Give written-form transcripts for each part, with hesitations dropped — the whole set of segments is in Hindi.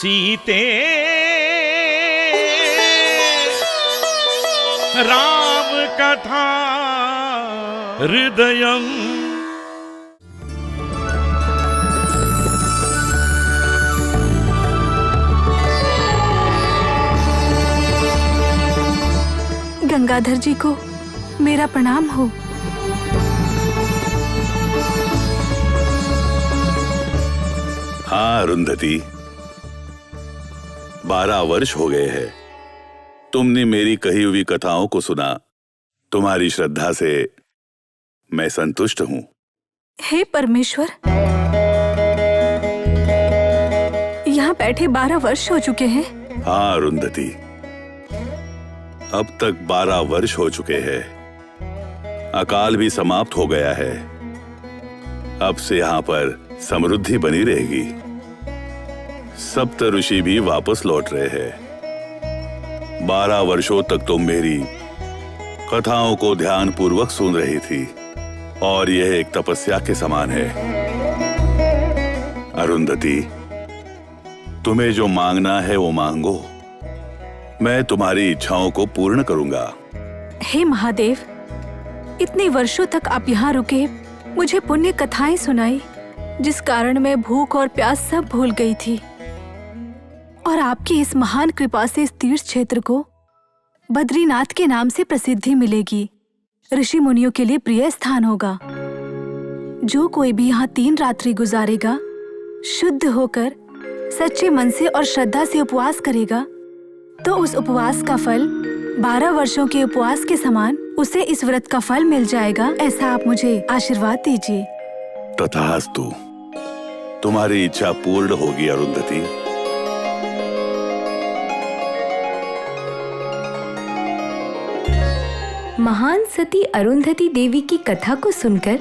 सीते राम कथा हृदयम्। गंगाधर जी को मेरा प्रणाम हो। हाँ अरुंधति, 12 वर्ष हो गए हैं। तुमने मेरी कही हुई कथाओं को सुना। तुम्हारी श्रद्धा से मैं संतुष्ट हूँ। हे परमेश्वर, यहाँ बैठे 12 वर्ष हो चुके हैं। हाँ अरुंधति, अब तक 12 वर्ष हो चुके हैं। अकाल भी समाप्त हो गया है। अब से यहाँ पर समृद्धि बनी रहेगी। सप्त ऋषि भी वापस लौट रहे हैं। 12 वर्षों तक तुम मेरी कथाओं को ध्यान पूर्वक सुन रही थी और यह एक तपस्या के समान है। अरुंधति, तुम्हें जो मांगना है वो मांगो। मैं तुम्हारी इच्छाओं को पूर्ण करूंगा। हे महादेव, इतने वर्षों तक आप यहाँ रुके, मुझे पुण्य कथाएं सुनाई, जिस कारण मैं भूख और प्यास सब भूल गई थी। और आपकी इस महान कृपा से इस तीर्थ क्षेत्र को बद्रीनाथ के नाम से प्रसिद्धि मिलेगी। ऋषि मुनियों के लिए प्रिय स्थान होगा। जो कोई भी यहाँ 3 रात्रि गुजारेगा, शुद्ध होकर सच्चे मन से और श्रद्धा से उपवास करेगा, तो उस उपवास का फल 12 वर्षों के उपवास के समान उसे इस व्रत का फल मिल जाएगा। ऐसा आप मुझे आशीर्वाद दीजिए। तथास्तु, तुम्हारी इच्छा पूर्ण होगी अरुंधति। महान सती अरुंधति देवी की कथा को सुनकर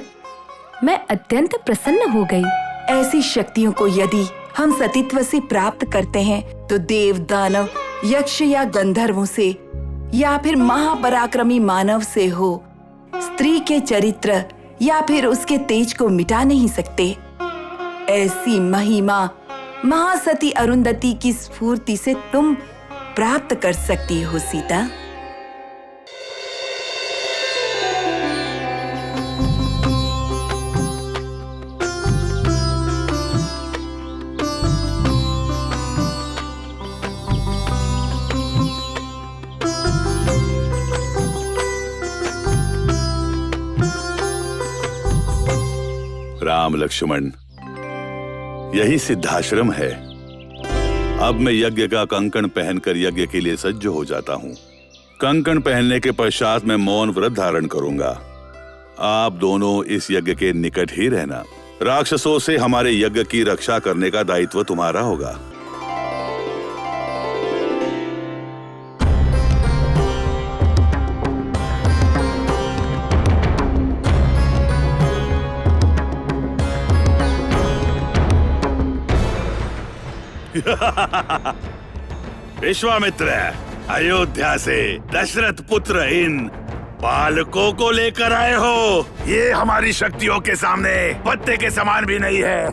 मैं अत्यंत प्रसन्न हो गई। ऐसी शक्तियों को यदि हम सतीत्व से प्राप्त करते हैं तो देव, दानव, यक्ष या गंधर्वों से या फिर महापराक्रमी मानव से हो, स्त्री के चरित्र या फिर उसके तेज को मिटा नहीं सकते। ऐसी महिमा महासती अरुंधति की स्फूर्ति से तुम प्राप्त कर सकती हो सीता। राम लक्ष्मण, यही सिद्धाश्रम है। अब मैं यज्ञ का कंकण पहनकर यज्ञ के लिए सज्ज हो जाता हूँ। कंकण पहनने के पश्चात मैं मौन व्रत धारण करूंगा। आप दोनों इस यज्ञ के निकट ही रहना। राक्षसों से हमारे यज्ञ की रक्षा करने का दायित्व तुम्हारा होगा। विश्वामित्र, अयोध्या से दशरथ पुत्र इन बालकों को लेकर आए हो। ये हमारी शक्तियों के सामने पत्ते के समान भी नहीं है।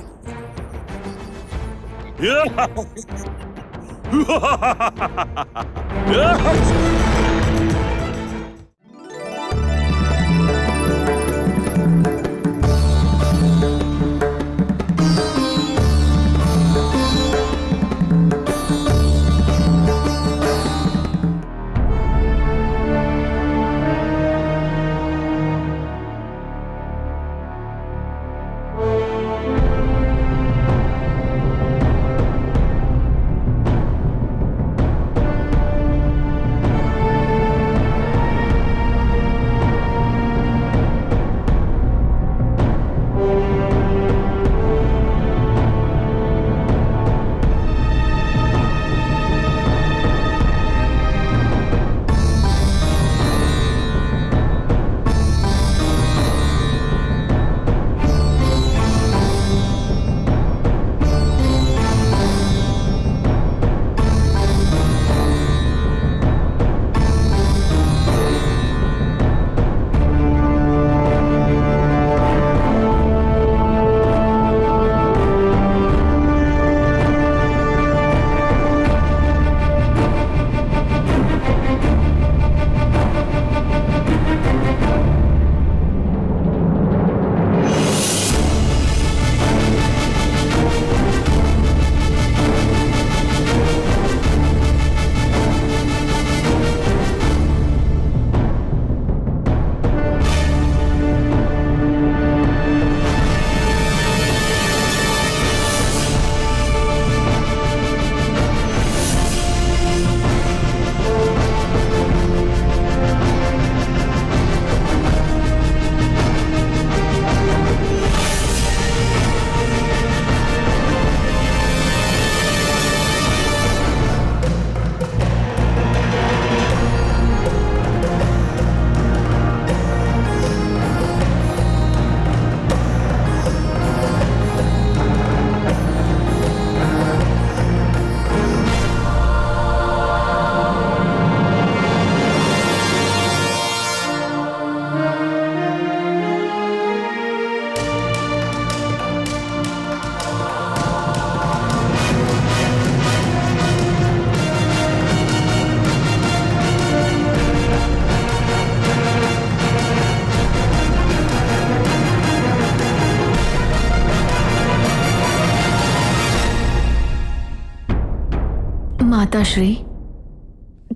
माताश्री,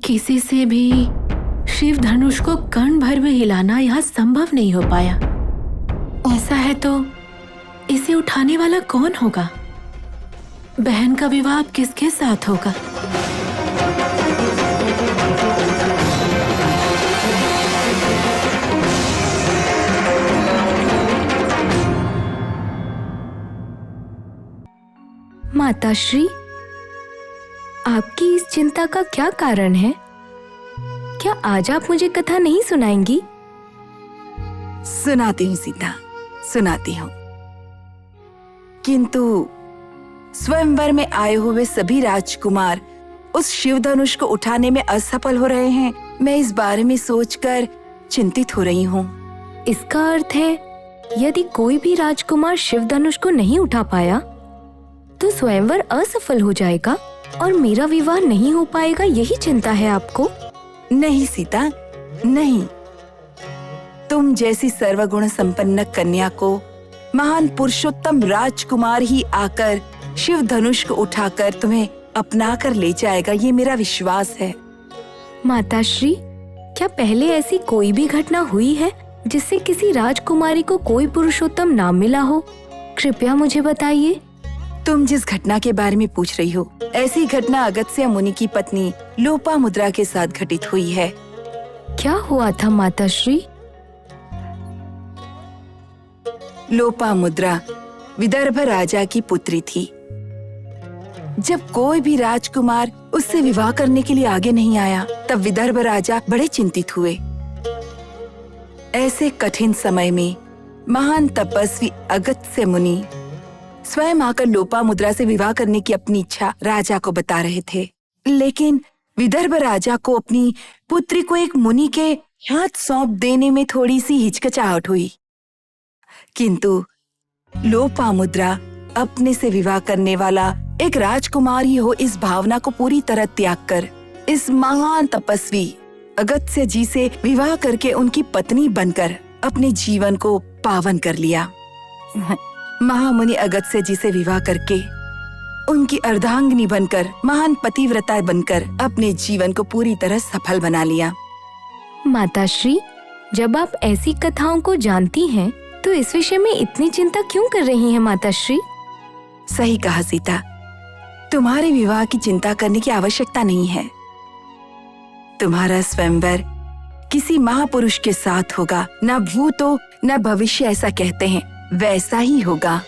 किसी से भी शिव धनुष को कण भर में हिलाना यहाँ संभव नहीं हो पाया। ऐसा है तो इसे उठाने वाला कौन होगा? बहन का विवाह किसके साथ होगा? माताश्री, आपकी इस चिंता का क्या कारण है? क्या आज आप मुझे कथा नहीं सुनाएंगी? सुनाती हूँ सीता, सुनाती हूँ। किंतु स्वयंवर में आए हुए सभी राजकुमार उस शिव धनुष को उठाने में असफल हो रहे हैं। मैं इस बारे में सोचकर चिंतित हो रही हूँ। इसका अर्थ है यदि कोई भी राजकुमार शिव धनुष को नहीं उठा पाया तो स्वयंवर असफल हो जाएगा और मेरा विवाह नहीं हो पाएगा, यही चिंता है आपको? नहीं सीता, नहीं। तुम जैसी सर्वगुण संपन्न कन्या को महान पुरुषोत्तम राजकुमार ही आकर शिव धनुष को उठाकर तुम्हें अपना कर ले जाएगा, ये मेरा विश्वास है। माताश्री, क्या पहले ऐसी कोई भी घटना हुई है जिससे किसी राजकुमारी को कोई पुरुषोत्तम नाम मिला हो? कृपया मुझे बताइए। तुम जिस घटना के बारे में पूछ रही हो, ऐसी घटना अगस्त्य मुनि की पत्नी लोपामुद्रा के साथ घटित हुई है। क्या हुआ था माताश्री? लोपामुद्रा विदर्भ राजा की पुत्री थी। जब कोई भी राजकुमार उससे विवाह करने के लिए आगे नहीं आया, तब विदर्भ राजा बड़े चिंतित हुए। ऐसे कठिन समय में महान तपस्वी अगस्त्य मुनि स्वयं आकर लोपामुद्रा से विवाह करने की अपनी इच्छा राजा को बता रहे थे। लेकिन विदर्भ राजा को अपनी पुत्री को एक मुनि के हाथ सौंप देने में थोड़ी सी हिचकिचाहट हुई। किंतु लोपामुद्रा अपने से विवाह करने वाला एक राजकुमार ही हो, इस भावना को पूरी तरह त्याग कर इस महान तपस्वी अगस्त्य जी से विवाह करके उनकी पत्नी बनकर अपने जीवन को पावन कर लिया। महामुनि अगस्त्य जी से विवाह करके उनकी अर्धांगिनी बनकर, महान पतिव्रता बनकर अपने जीवन को पूरी तरह सफल बना लिया। माताश्री, जब आप ऐसी कथाओं को जानती हैं तो इस विषय में इतनी चिंता क्यों कर रही हैं माताश्री? सही कहा सीता, तुम्हारे विवाह की चिंता करने की आवश्यकता नहीं है। तुम्हारा स्वयंवर किसी महापुरुष के साथ होगा, न भूत हो न भविष्य, ऐसा कहते हैं, वैसा ही होगा।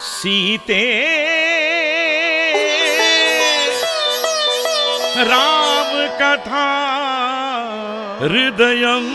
सीते राम कथा हृदयं